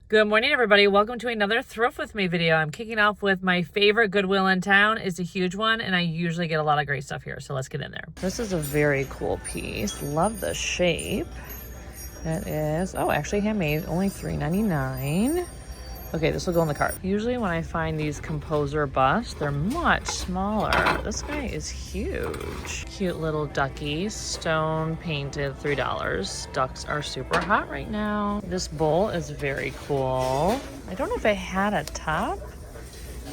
Good morning, everybody. Welcome to another Thrift With Me video. I'm kicking off with my favorite Goodwill in town. It's a huge one, and I usually get a lot of great stuff here, so let's get in there. This is a very cool piece. Love the shape. It is, oh, actually handmade, only $3.99. Okay, this will go in the cart. Usually when I find these composer busts, they're much smaller. This guy is huge. Cute little ducky, stone painted, $3. Ducks are super hot right now. This bowl is very cool. I don't know if it had a top.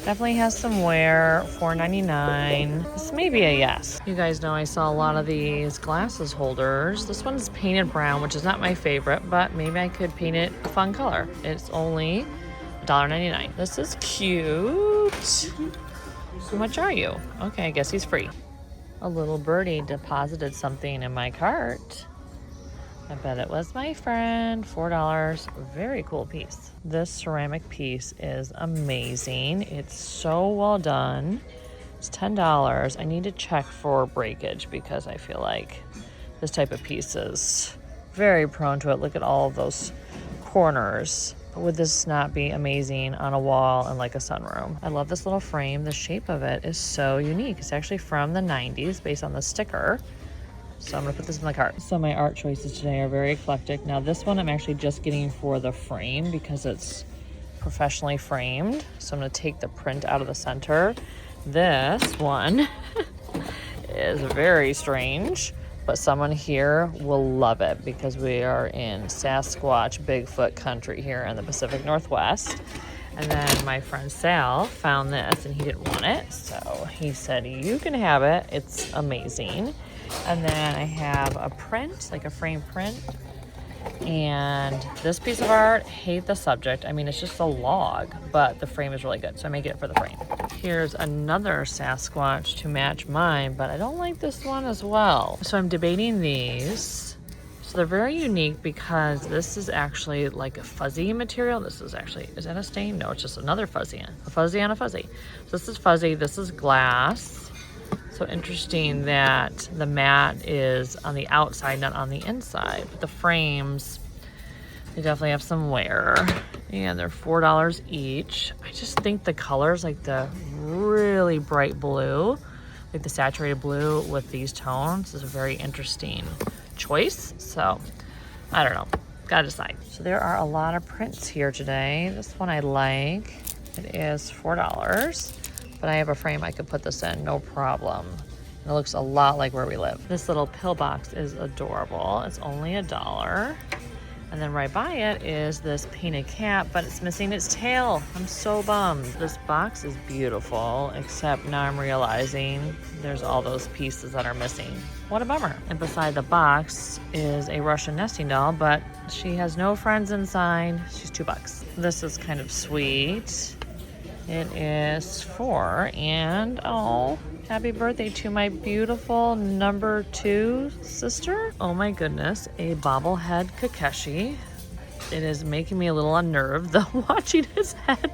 Definitely has some wear, $4.99. This may be a yes. You guys know I saw a lot of these glasses holders. This one's painted brown, which is not my favorite, but maybe I could paint it a fun color. It's only $1.99. This is cute. How much are you? Okay, I guess he's free. A little birdie deposited something in my cart. I bet it was my friend. $4. Very cool piece. This ceramic piece is amazing. It's so well done. It's $10. I need to check for breakage because I feel like this type of piece is very prone to it. Look at all of those corners. Would this not be amazing on a wall in like a sunroom? I love this little frame. The shape of it is so unique. It's actually from the 90s based on the sticker. So I'm gonna put this in the cart. So my art choices today are very eclectic. Now this one I'm actually just getting for the frame because it's professionally framed. So I'm gonna take the print out of the center. This one is very strange, but someone here will love it because we are in Sasquatch Bigfoot country here in the Pacific Northwest. And then my friend Sal found this and he didn't want it. So he said, you can have it. It's amazing. And then I have a print, like a frame print. And this piece of art, hate the subject. I mean, it's just a log, but the frame is really good. So I may get it for the frame. Here's another Sasquatch to match mine, but I don't like this one as well. So I'm debating these. So they're very unique because this is actually like a fuzzy material. This is actually, is that a stain? No, it's just another fuzzy. A fuzzy on a fuzzy. So this is fuzzy, this is glass. So interesting that the mat is on the outside, not on the inside. But the frames, they definitely have some wear. And they're $4 each. I just think the colors, like the really bright blue, like the saturated blue with these tones is a very interesting choice. So, I don't know. Gotta decide. So there are a lot of prints here today. This one I like. It is $4. But I have a frame I could put this in, no problem. It looks a lot like where we live. This little pill box is adorable. It's only $1. And then right by it is this painted cat, but it's missing its tail. I'm so bummed. This box is beautiful, except now I'm realizing there's all those pieces that are missing. What a bummer. And beside the box is a Russian nesting doll, but she has no friends inside. She's $2. This is kind of sweet. It is $4, and oh, happy birthday to my beautiful number 2 sister. Oh my goodness, a bobblehead Kakeshi. It is making me a little unnerved though, watching his head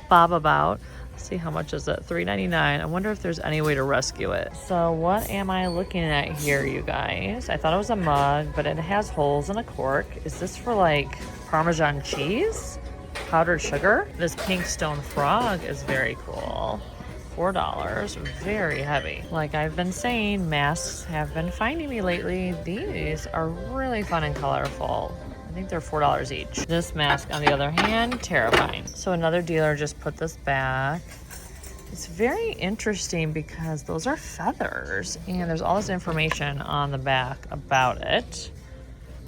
bob about. Let's see, how much is it? $3.99. I wonder if there's any way to rescue it. So what am I looking at here, you guys? I thought it was a mug, but it has holes and a cork. Is this for like Parmesan cheese? Powdered sugar. This pink stone frog is very cool. $4, very heavy. Like I've been saying, masks have been finding me lately. These are really fun and colorful. I think they're $4 each. This mask, on the other hand, terrifying. So another dealer just put this back. It's very interesting because those are feathers and there's all this information on the back about it.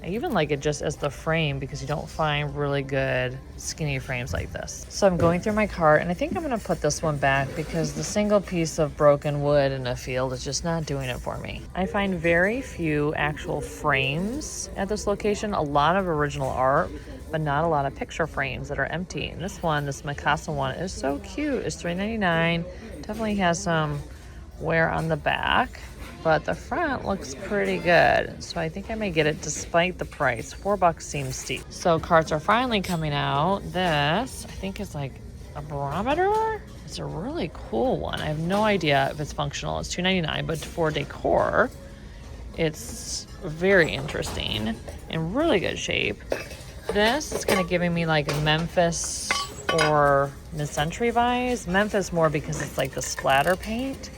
I even like it just as the frame because you don't find really good skinny frames like this. So I'm going through my cart and I think I'm gonna put this one back because the single piece of broken wood in a field is just not doing it for me. I find very few actual frames at this location, a lot of original art, but not a lot of picture frames that are empty. And this one, this Mikasa one, is so cute. It's $3.99. Definitely has some wear on the back, but the front looks pretty good. So I think I may get it despite the price. $4 seems steep. So carts are finally coming out. This, I think, is like a barometer. It's a really cool one. I have no idea if it's functional. It's $2.99, but for decor, it's very interesting in really good shape. This is kind of giving me like Memphis or mid-century vibes. Memphis more because it's like the splatter paint.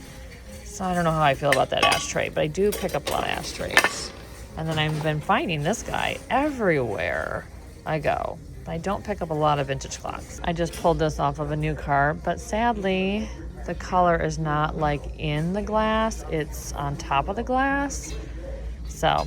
So I don't know how I feel about that ashtray, but I do pick up a lot of ashtrays. And then I've been finding this guy everywhere I go. I don't pick up a lot of vintage clocks. I just pulled this off of a new car, but sadly, the color is not like in the glass, it's on top of the glass. So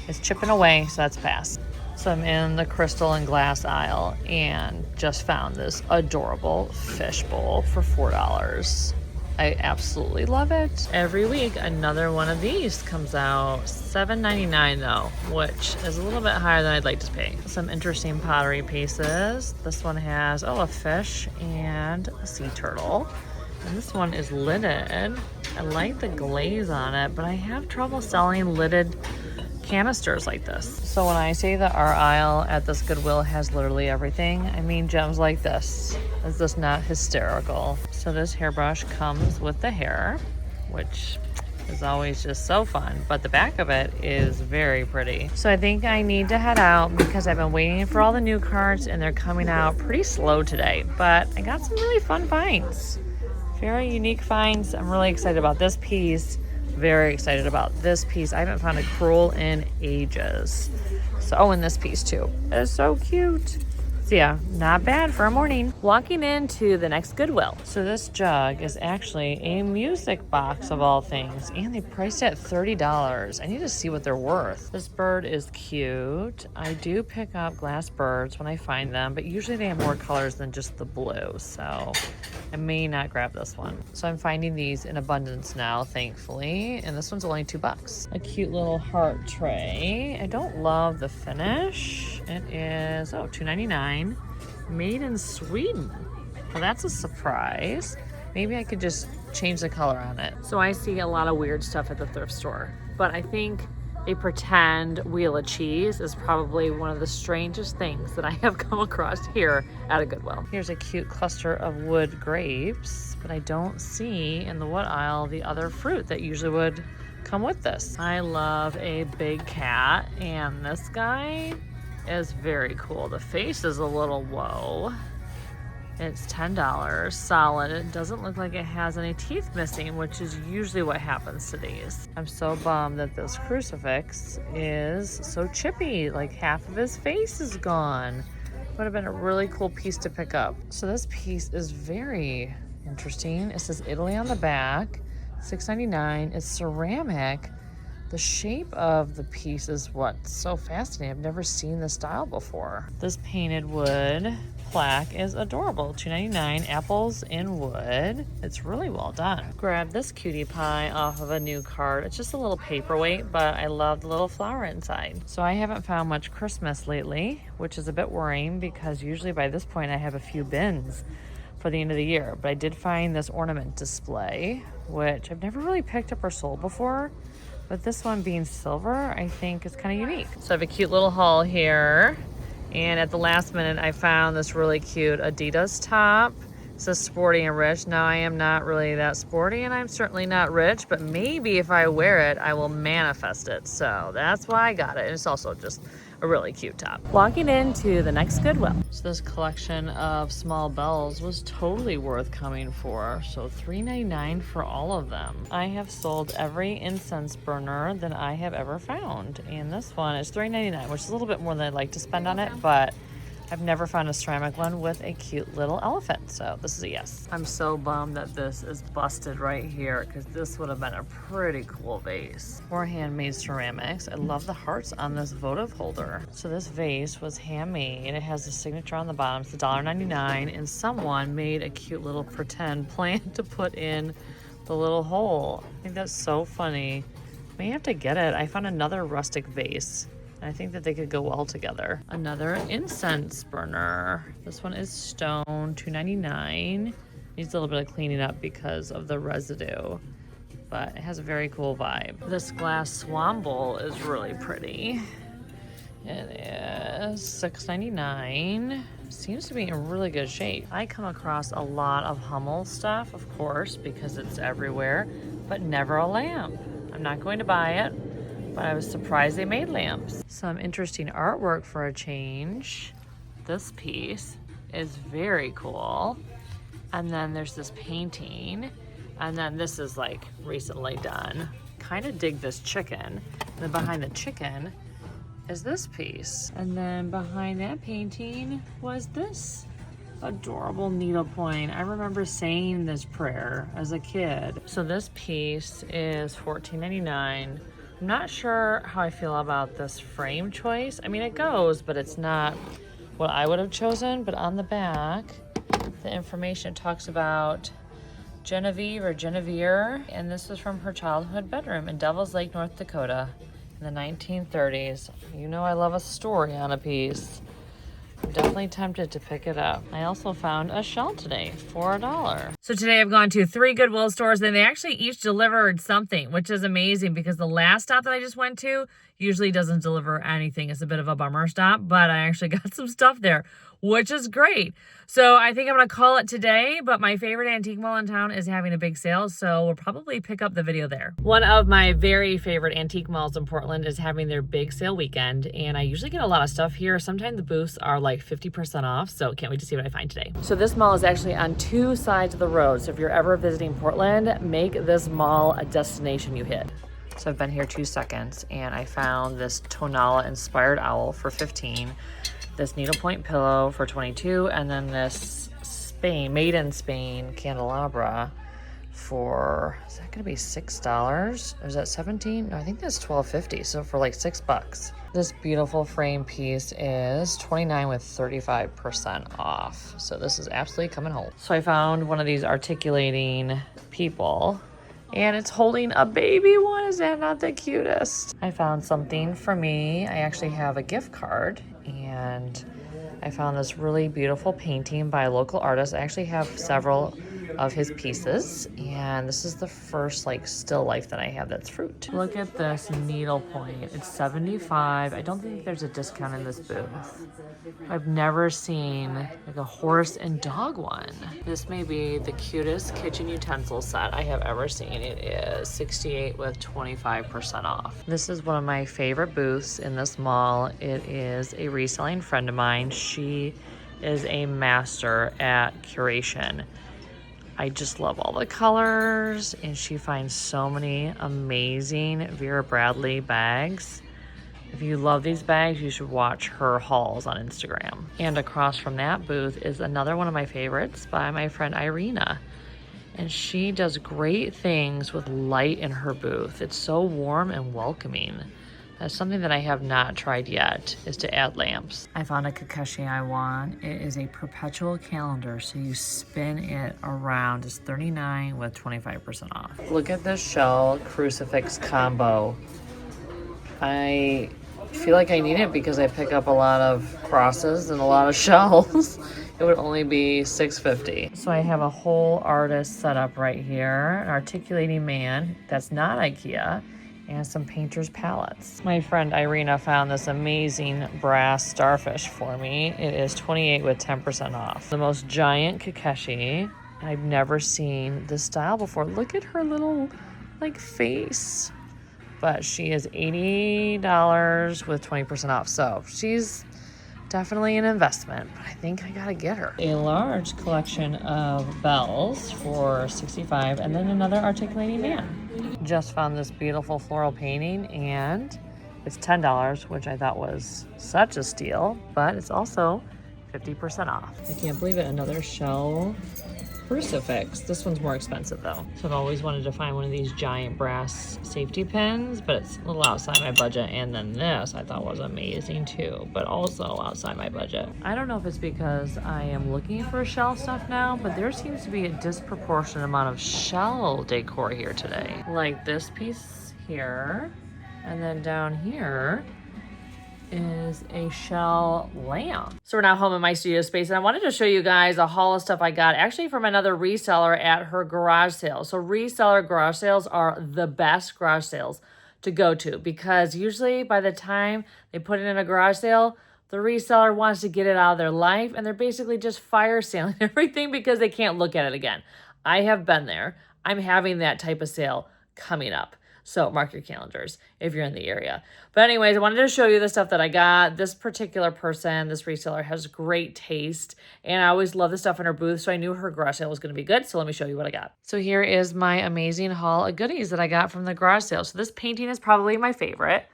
it's chipping away, so that's a pass. So I'm in the crystal and glass aisle and just found this adorable fish bowl for $4. I absolutely love it. Every week, another one of these comes out. $7.99 though, which is a little bit higher than I'd like to pay. Some interesting pottery pieces. This one has, a fish and a sea turtle. And this one is lidded. I like the glaze on it, but I have trouble selling lidded canisters like this. So when I say that our aisle at this Goodwill has literally everything, I mean gems like this. Is this not hysterical? So this hairbrush comes with the hair, which is always just so fun, but the back of it is very pretty. So I think I need to head out because I've been waiting for all the new cards and they're coming out pretty slow today, but I got some really fun finds. Very unique finds. I'm really excited about this piece. Very excited about this piece. I haven't found a crewel in ages. So, and this piece too. It's so cute. So yeah, not bad for a morning. Walking into the next Goodwill. So this jug is actually a music box of all things, and they priced it at $30. I need to see what they're worth. This bird is cute. I do pick up glass birds when I find them, but usually they have more colors than just the blue, so I may not grab this one. So I'm finding these in abundance now, thankfully, and this one's only $2. A cute little heart tray. I don't love the finish. It is, $2.99. Made in Sweden. Well, that's a surprise. Maybe I could just change the color on it. So I see a lot of weird stuff at the thrift store, but I think a pretend wheel of cheese is probably one of the strangest things that I have come across here at a Goodwill. Here's a cute cluster of wood grapes, but I don't see in the wood aisle the other fruit that usually would come with this. I love a big cat, and this guy is very cool. The face is a little whoa. It's $10, solid. It doesn't look like it has any teeth missing, which is usually what happens to these. I'm so bummed that this crucifix is so chippy, like half of his face is gone. Would have been a really cool piece to pick up. So this piece is very interesting. It says Italy on the back, $6.99. It's ceramic. The shape of the piece is what's so fascinating. I've never seen this style before. This painted wood plaque is adorable. $2.99, apples in wood. It's really well done. Grab this cutie pie off of a new card. It's just a little paperweight, but I love the little flower inside. So I haven't found much Christmas lately, which is a bit worrying because usually by this point I have a few bins for the end of the year. But I did find this ornament display, which I've never really picked up or sold before. But this one being silver, I think is kind of unique. So I have a cute little haul here. And at the last minute, I found this really cute Adidas top. It says sporty and rich. Now I am not really that sporty and I'm certainly not rich, but maybe if I wear it, I will manifest it. So that's why I got it. And it's also just a really cute top. Walking into the next Goodwill. So this collection of small bells was totally worth coming for. So $3.99 for all of them. I have sold every incense burner that I have ever found. And this one is $3.99, which is a little bit more than I'd like to spend on it, but I've never found a ceramic one with a cute little elephant, so this is a yes. I'm so bummed that this is busted right here because this would have been a pretty cool vase. More handmade ceramics. I love the hearts on this votive holder. So this vase was handmade. It has a signature on the bottom. It's $1.99, and someone made a cute little pretend plant to put in the little hole. I think that's so funny. May have to get it. I found another rustic vase. I think that they could go well together. Another incense burner. This one is stone, $2.99. Needs a little bit of cleaning up because of the residue, but it has a very cool vibe. This glass swan bowl is really pretty. It is $6.99. Seems to be in really good shape. I come across a lot of Hummel stuff, of course, because it's everywhere, but never a lamp. I'm not going to buy it, but I was surprised they made lamps. Some interesting artwork for a change. This piece is very cool. And then there's this painting. And then this is like recently done. Kind of dig this chicken. And then behind the chicken is this piece. And then behind that painting was this adorable needlepoint. I remember saying this prayer as a kid. So this piece is $14.99. I'm not sure how I feel about this frame choice. I mean, it goes, but it's not what I would have chosen. But on the back, the information talks about Genevieve or Genevieve, and this was from her childhood bedroom in Devil's Lake, North Dakota in the 1930s. You know I love a story on a piece. I'm definitely tempted to pick it up. I also found a shell today for $1. So today I've gone to 3 Goodwill stores and they actually each delivered something, which is amazing because the last stop that I just went to usually doesn't deliver anything. It's a bit of a bummer stop, but I actually got some stuff there, which is great. So I think I'm going to call it today, but my favorite antique mall in town is having a big sale, so we'll probably pick up the video there. One of my very favorite antique malls in Portland is having their big sale weekend, and I usually get a lot of stuff here. Sometimes the booths are like 50% off, so can't wait to see what I find today. So this mall is actually on 2 sides of the road, so if you're ever visiting Portland, make this mall a destination you hit. So I've been here 2 seconds, and I found this Tonala inspired owl for $15. This needlepoint pillow for $22, and then this made in Spain candelabra for, is that gonna be $6? Or is that $17? No, I think that's $12.50, so for like $6. This beautiful frame piece is $29 with 35% off. So this is absolutely coming home. So I found one of these articulating people, and it's holding a baby one. Is that not the cutest? I found something for me. I actually have a gift card, and I found this really beautiful painting by a local artist. I actually have several of his pieces, and this is the first like still life that I have that's fruit. Look at this needlepoint. It's $75. I don't think there's a discount in this booth. I've never seen like a horse and dog one. This may be the cutest kitchen utensil set I have ever seen. It is $68 with 25% off. This is one of my favorite booths in this mall. It is a reselling friend of mine. She is a master at curation. I just love all the colors, and she finds so many amazing Vera Bradley bags. If you love these bags, you should watch her hauls on Instagram. And across from that booth is another one of my favorites by my friend Irina. And she does great things with light in her booth. It's so warm and welcoming. That's something that I have not tried yet, is to add lamps. I found a Kakashi I want. It is a perpetual calendar, so you spin it around. It's $39 with 25% off. Look at this shell crucifix combo. I feel like I need it because I pick up a lot of crosses and a lot of shells. It would only be $6.50. So I have a whole artist set up right here, an articulating man that's not IKEA, and some painter's palettes. My friend Irina found this amazing brass starfish for me. It is $28 with 10% off. The most giant Kakashi. I've never seen this style before. Look at her little like face. But she is $80 with 20% off. So she's definitely an investment, but I think I gotta get her. A large collection of bells for $65, and then another articulating man. Just found this beautiful floral painting, and it's $10, which I thought was such a steal, but it's also 50% off. I can't believe it, another shell crucifix. This one's more expensive though. So I've always wanted to find one of these giant brass safety pins, but it's a little outside my budget. And then this I thought was amazing too, but also outside my budget. I don't know if it's because I am looking for shell stuff now, but there seems to be a disproportionate amount of shell decor here today. Like this piece here, and then down here is a shell lamp. So we're now home in my studio space, and I wanted to show you guys a haul of stuff I got actually from another reseller at her garage sale. So reseller garage sales are the best garage sales to go to, because usually by the time they put it in a garage sale, the reseller wants to get it out of their life, and they're basically just fire selling everything because they can't look at it again. I have been there. I'm having that type of sale coming up. So mark your calendars if you're in the area. But anyways, I wanted to show you the stuff that I got. This particular person, this reseller, has great taste. And I always love the stuff in her booth. So I knew her garage sale was going to be good. So let me show you what I got. So here is my amazing haul of goodies that I got from the garage sale. So this painting is probably my favorite.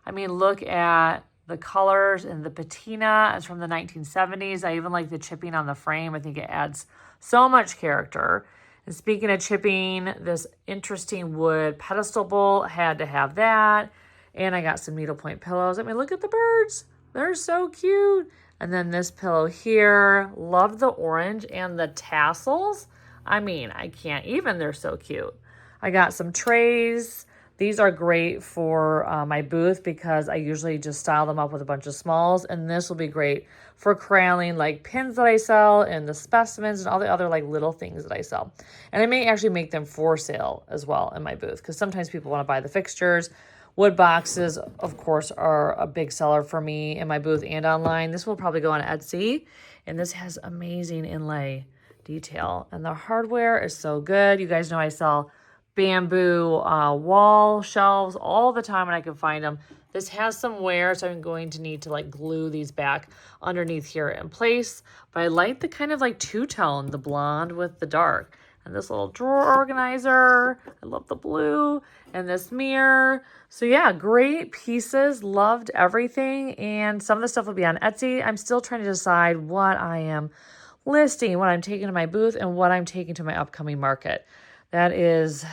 I mean, look at the colors and the patina. It's from the 1970s. I even like the chipping on the frame. I think it adds so much character. And speaking of chipping, this interesting wood pedestal bowl, had to have that. And I got some needlepoint pillows. I mean, look at the birds. They're so cute. And then this pillow here, love the orange and the tassels. I mean, I can't even, they're so cute. I got some trays. These are great for my booth because I usually just style them up with a bunch of smalls. And this will be great for corralling like pins that I sell and the specimens and all the other like little things that I sell. And I may actually make them for sale as well in my booth because sometimes people want to buy the fixtures. Wood boxes, of course, are a big seller for me in my booth and online. This will probably go on Etsy. And this has amazing inlay detail. And the hardware is so good. You guys know I sell bamboo wall shelves all the time when I can find them. This has some wear, so I'm going to need to like glue these back underneath here in place. But I like the kind of like two-tone, the blonde with the dark. And this little drawer organizer. I love the blue. And this mirror. So yeah, great pieces. Loved everything. And some of the stuff will be on Etsy. I'm still trying to decide what I am listing, what I'm taking to my booth, and what I'm taking to my upcoming market. That is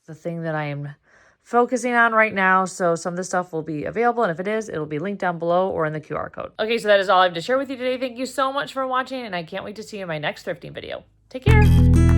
the thing that I am focusing on right now. So some of the stuff will be available. And if it is, it'll be linked down below or in the QR code. Okay, so that is all I have to share with you today. Thank you so much for watching. And I can't wait to see you in my next thrifting video. Take care.